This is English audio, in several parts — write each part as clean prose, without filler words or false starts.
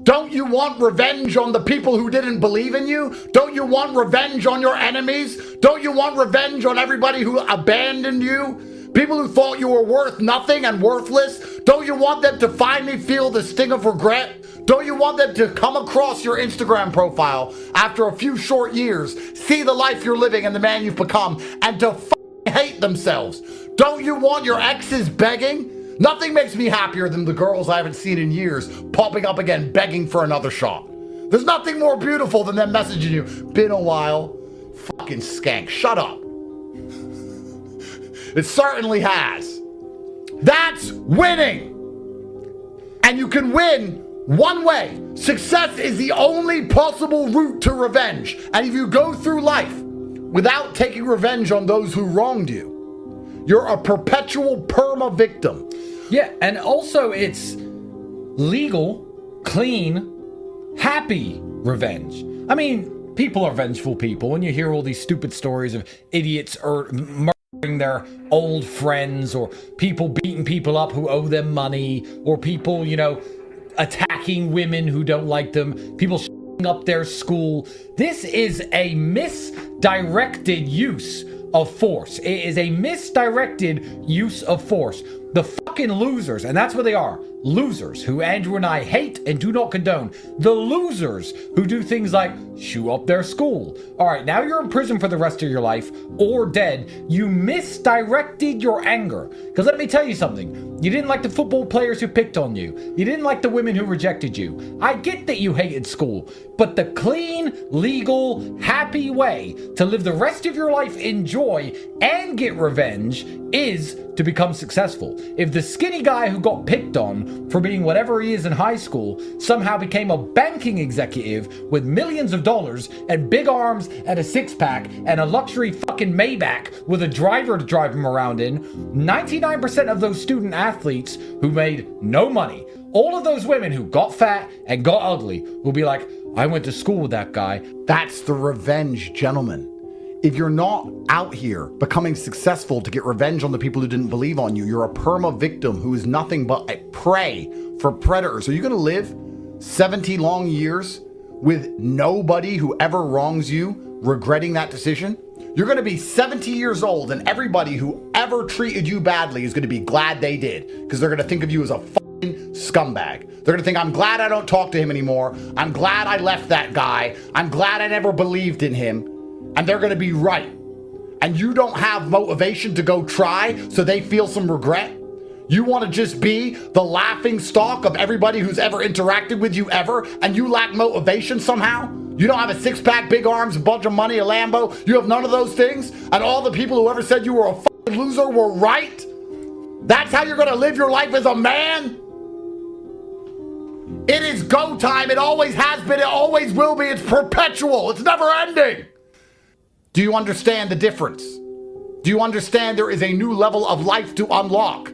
Don't you want revenge on the people who didn't believe in you? Don't you want revenge on your enemies? Don't you want revenge on everybody who abandoned you? People who thought you were worth nothing and worthless? Don't you want them to finally feel the sting of regret? Don't you want them to come across your Instagram profile after a few short years, see the life you're living and the man you've become, and to hate themselves? Don't you want your exes begging? Nothing makes me happier than the girls I haven't seen in years popping up again begging for another shot. There's nothing more beautiful than them messaging you. Been a while. Fucking skank. Shut up. It certainly has. That's winning. And you can win one way. Success is the only possible route to revenge. And if you go through life without taking revenge on those who wronged you, you're a perpetual perma-victim. Yeah, and also it's legal, clean, happy revenge. I mean, people are vengeful people, and you hear all these stupid stories of idiots or murdering their old friends, or people beating people up who owe them money, or people, attacking women who don't like them, people shutting up their school. This is a misdirected use of force. It is a misdirected use of force. The fucking losers, and that's what they are, losers who Andrew and I hate and do not condone. The losers who do things like shoot up their school. All right, now you're in prison for the rest of your life or dead. You misdirected your anger. Because let me tell you something. You didn't like the football players who picked on you. You didn't like the women who rejected you. I get that you hated school, but the clean, legal, happy way to live the rest of your life in joy and get revenge is to become successful. If the skinny guy who got picked on for being whatever he is in high school somehow became a banking executive with millions of dollars and big arms and a six-pack and a luxury fucking Maybach with a driver to drive him around in, 99% of those student athletes who made no money, all of those women who got fat and got ugly, will be like, I went to school with that guy. That's the revenge, gentlemen. If you're not out here becoming successful to get revenge on the people who didn't believe on you, you're a perma-victim who is nothing but a prey for predators. Are you going to live 70 long years with nobody who ever wrongs you regretting that decision? You're going to be 70 years old and everybody who ever treated you badly is going to be glad they did, because they're going to think of you as a fucking scumbag. They're going to think, I'm glad I don't talk to him anymore. I'm glad I left that guy. I'm glad I never believed in him. And they're going to be right. And you don't have motivation to go try, so they feel some regret. You want to just be the laughing stock of everybody who's ever interacted with you ever, and you lack motivation somehow? You don't have a six-pack, big arms, a bunch of money, a Lambo. You have none of those things, and all the people who ever said you were a fucking loser were right? That's how you're going to live your life as a man? It is go time. It always has been. It always will be. It's perpetual. It's never ending. Do you understand the difference? Do you understand there is a new level of life to unlock?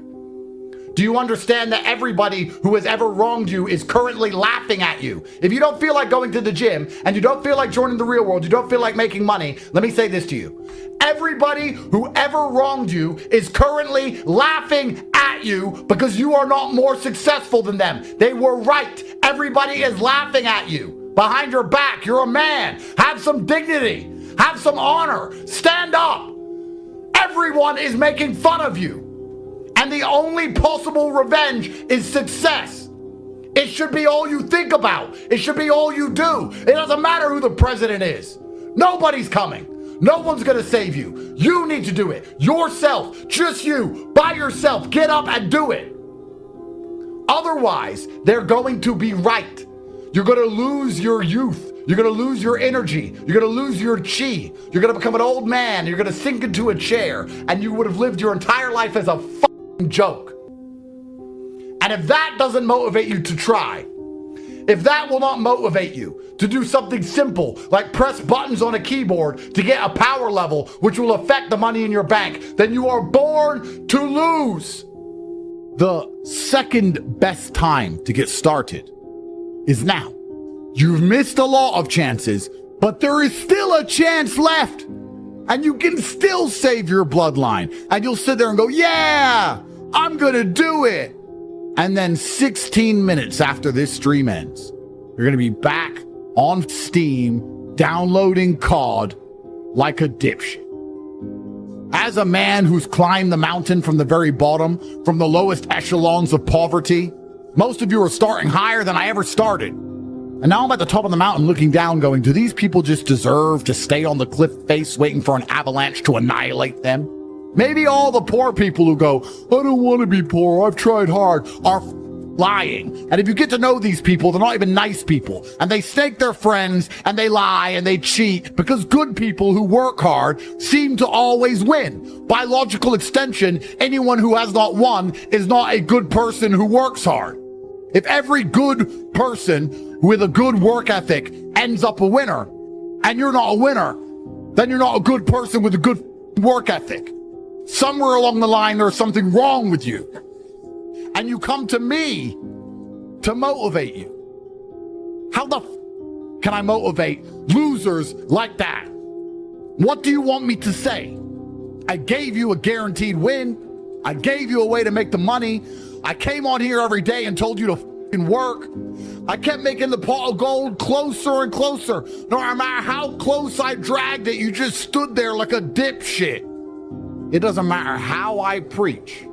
Do you understand that everybody who has ever wronged you is currently laughing at you? If you don't feel like going to the gym and you don't feel like joining the real world, you don't feel like making money, let me say this to you. Everybody who ever wronged you is currently laughing at you because you are not more successful than them. They were right. Everybody is laughing at you. Behind your back, you're a man. Have some dignity. Have some honor. Stand up. Everyone is making fun of you. And the only possible revenge is success. It should be all you think about. It should be all you do. It doesn't matter who the president is. Nobody's coming. No one's going to save you. You need to do it. Yourself. Just you. By yourself. Get up and do it. Otherwise, they're going to be right. You're going to lose your youth. You're going to lose your energy. You're going to lose your chi. You're going to become an old man. You're going to sink into a chair. And you would have lived your entire life as a fucking joke. And if that doesn't motivate you to try, if that will not motivate you to do something simple like press buttons on a keyboard to get a power level which will affect the money in your bank, then you are born to lose. The second best time to get started is now. You've missed a lot of chances, but there is still a chance left. And you can still save your bloodline. And you'll sit there and go, yeah, I'm going to do it. And then 16 minutes after this stream ends, you're going to be back on Steam, downloading COD like a dipshit. As a man who's climbed the mountain from the very bottom, from the lowest echelons of poverty, most of you are starting higher than I ever started. And now I'm at the top of the mountain looking down going, do these people just deserve to stay on the cliff face waiting for an avalanche to annihilate them? Maybe all the poor people who go, I don't want to be poor, I've tried hard, are lying. And if you get to know these people, they're not even nice people. And they snake their friends, and they lie, and they cheat, because good people who work hard seem to always win. By logical extension, anyone who has not won is not a good person who works hard. If every good person with a good work ethic ends up a winner, and you're not a winner, then you're not a good person with a good work ethic. Somewhere along the line, there's something wrong with you. And you come to me to motivate you. How the can I motivate losers like that? What do you want me to say? I gave you a guaranteed win. I gave you a way to make the money. I came on here every day and told you to work. I kept making the pot of gold closer and closer. No matter how close I dragged it, you just stood there like a dipshit. It doesn't matter how I preach.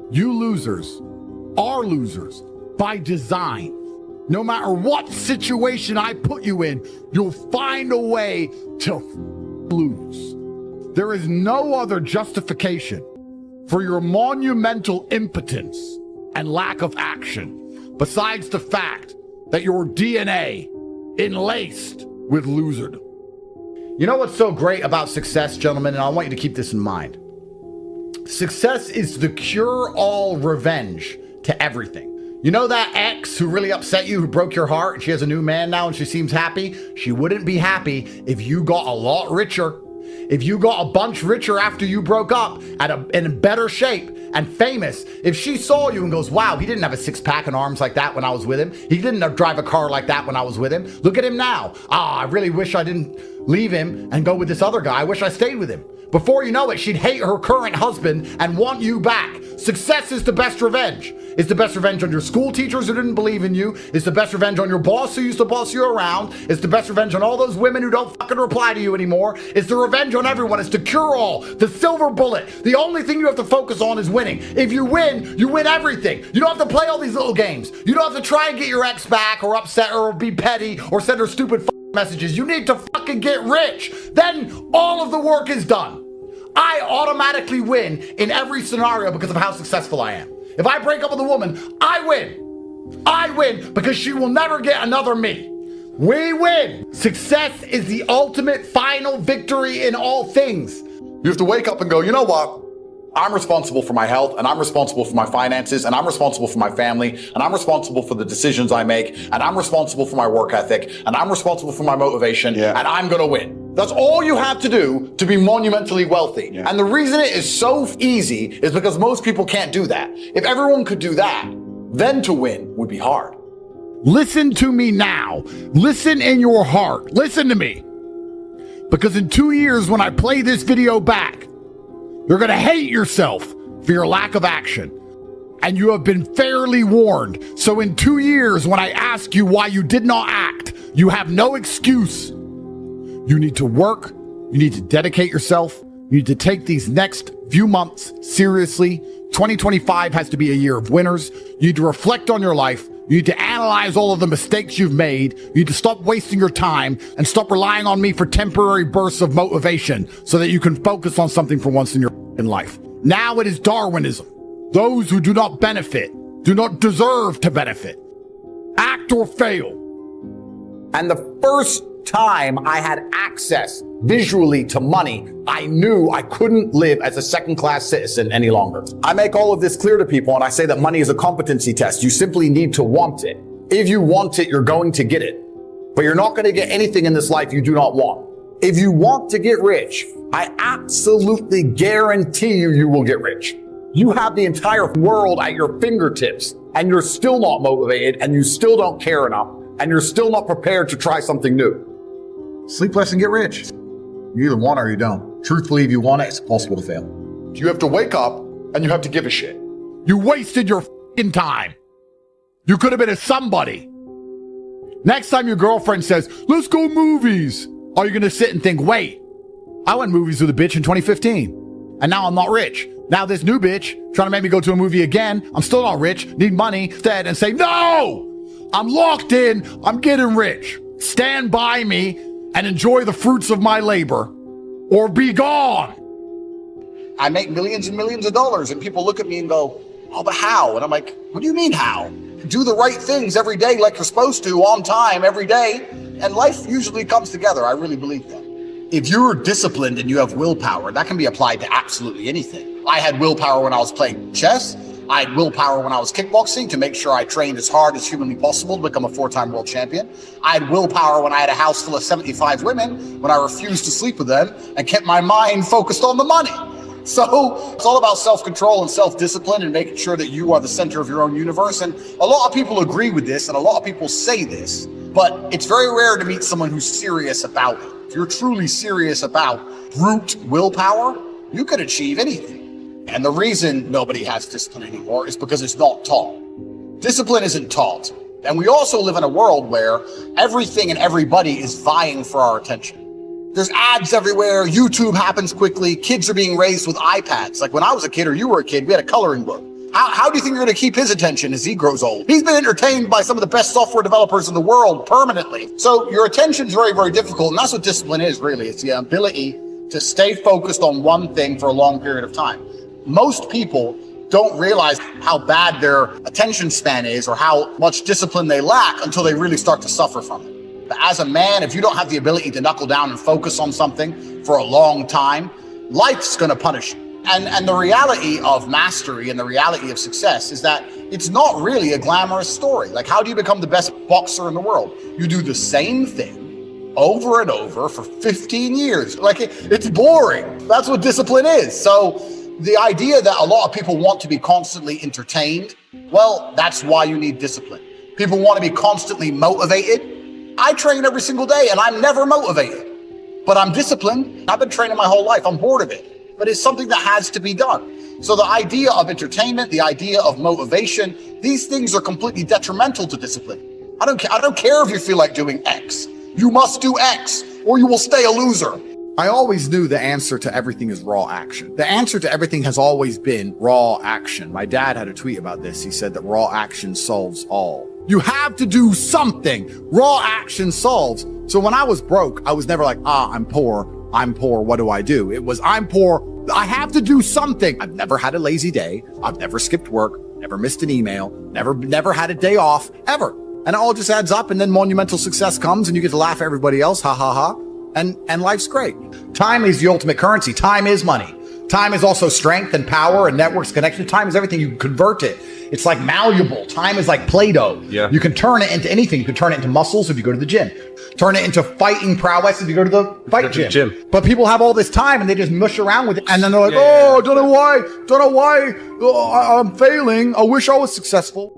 You losers are losers by design. No matter what situation I put you in, you'll find a way to lose. There is no other justification for your monumental impotence and lack of action besides the fact that your DNA enlaced with loserdom. You know what's so great about success, gentlemen, and I want you to keep this in mind. Success is the cure-all revenge to everything. You know that ex who really upset you, who broke your heart, and she has a new man now and she seems happy? She wouldn't be happy if you got a lot richer. If you got a bunch richer after you broke up, in better shape and famous, if she saw you and goes, wow, he didn't have a six-pack and arms like that when I was with him. He didn't drive a car like that when I was with him. Look at him now. I really wish I didn't leave him and go with this other guy. I wish I stayed with him. Before you know it, she'd hate her current husband and want you back. Success is the best revenge. It's the best revenge on your school teachers who didn't believe in you. It's the best revenge on your boss who used to boss you around. It's the best revenge on all those women who don't fucking reply to you anymore. It's the revenge on everyone. It's the cure-all, the silver bullet. The only thing you have to focus on is winning. If you win everything. You don't have to play all these little games. You don't have to try and get your ex back or upset her or be petty or send her stupid messages. You need to fucking get rich. Then all of the work is done. I automatically win in every scenario because of how successful I am. If I break up with a woman, I win. I win because she will never get another me. We win. Success is the ultimate final victory in all things. You have to wake up and go, you know what? I'm responsible for my health, and I'm responsible for my finances, and I'm responsible for my family, and I'm responsible for the decisions I make, and I'm responsible for my work ethic, and I'm responsible for my motivation, and I'm gonna win. That's all you have to do to be monumentally wealthy. And the reason it is so easy is because most people can't do that. If everyone could do that, then to win would be hard. Listen to me now. Listen in your heart. Listen to me. Because in 2 years, when I play this video back, you're going to hate yourself for your lack of action. And you have been fairly warned. So in 2 years, when I ask you why you did not act, you have no excuse. You need to work. You need to dedicate yourself. You need to take these next few months seriously. 2025 has to be a year of winners. You need to reflect on your life. You need to analyze all of the mistakes you've made. You need to stop wasting your time and stop relying on me for temporary bursts of motivation so that you can focus on something for once in your life. Now it is Darwinism. Those who do not benefit do not deserve to benefit. Act or fail. And the first time I had access visually to money, I knew I couldn't live as a second-class citizen any longer. I make all of this clear to people, and I say that money is a competency test. You simply need to want it. If you want it, you're going to get it. But you're not going to get anything in this life you do not want. If you want to get rich, I absolutely guarantee you will get rich. You have the entire world at your fingertips, and you're still not motivated, and you still don't care enough, and you're still not prepared to try something new. Sleep less and get rich. You either want it or you don't. Truthfully, if you want it, it's possible to fail. You have to wake up and you have to give a shit. You wasted your f***ing time. You could have been a somebody. Next time your girlfriend says, let's go movies, are you going to sit and think, wait, I went movies with a bitch in 2015 and now I'm not rich. Now this new bitch trying to make me go to a movie again. I'm still not rich, need money instead, and say, no, I'm locked in. I'm getting rich. Stand by me and enjoy the fruits of my labor or be gone. I make millions and millions of dollars and people look at me and go, oh, but how? And I'm like, what do you mean how? Do the right things every day like you're supposed to, on time, every day, and life usually comes together. I really believe that. If you're disciplined and you have willpower, that can be applied to absolutely anything. I had willpower when I was playing chess. I had willpower when I was kickboxing to make sure I trained as hard as humanly possible to become a 4-time world champion. I had willpower when I had a house full of 75 women, when I refused to sleep with them and kept my mind focused on the money. So it's all about self-control and self-discipline and making sure that you are the center of your own universe. And a lot of people agree with this and a lot of people say this, but it's very rare to meet someone who's serious about it. If you're truly serious about brute willpower, you could achieve anything. And the reason nobody has discipline anymore is because it's not taught. Discipline isn't taught. And we also live in a world where everything and everybody is vying for our attention. There's ads everywhere. YouTube happens quickly. Kids are being raised with iPads. Like when I was a kid or you were a kid, we had a coloring book. How do you think you're going to keep his attention as he grows old? He's been entertained by some of the best software developers in the world permanently. So your attention's very, very difficult. And that's what discipline is, really. It's the ability to stay focused on one thing for a long period of time. Most people don't realize how bad their attention span is or how much discipline they lack until they really start to suffer from it. But as a man, if you don't have the ability to knuckle down and focus on something for a long time, life's going to punish you. And the reality of mastery and the reality of success is that it's not really a glamorous story. Like, how do you become the best boxer in the world? You do the same thing over and over for 15 years. Like, it's boring. That's what discipline is. So the idea that a lot of people want to be constantly entertained, well, that's why you need discipline. People want to be constantly motivated. I train every single day and I'm never motivated, but I'm disciplined. I've been training my whole life. I'm bored of it. But it's something that has to be done. So the idea of entertainment, the idea of motivation, these things are completely detrimental to discipline. I don't care if you feel like doing X. You must do X or you will stay a loser. I always knew the answer to everything is raw action. The answer to everything has always been raw action. My dad had a tweet about this. He said that raw action solves all. You have to do something. Raw action solves. So when I was broke, I was never like, I'm poor. What do I do? It was, I'm poor. I have to do something. I've never had a lazy day. I've never skipped work, never missed an email, never had a day off, ever. And it all just adds up, and then monumental success comes and you get to laugh at everybody else, ha ha ha. And life's great. Time is the ultimate currency. Time is money. Time is also strength and power and networks connection. Time is everything. You can convert it. It's like malleable. Time is like Play-Doh. Yeah. You can turn it into anything. You can turn it into muscles if you go to the gym. Turn it into fighting prowess if you go to the fight gym. But people have all this time and they just mush around with it. And then they're like, don't know why, I'm failing. I wish I was successful.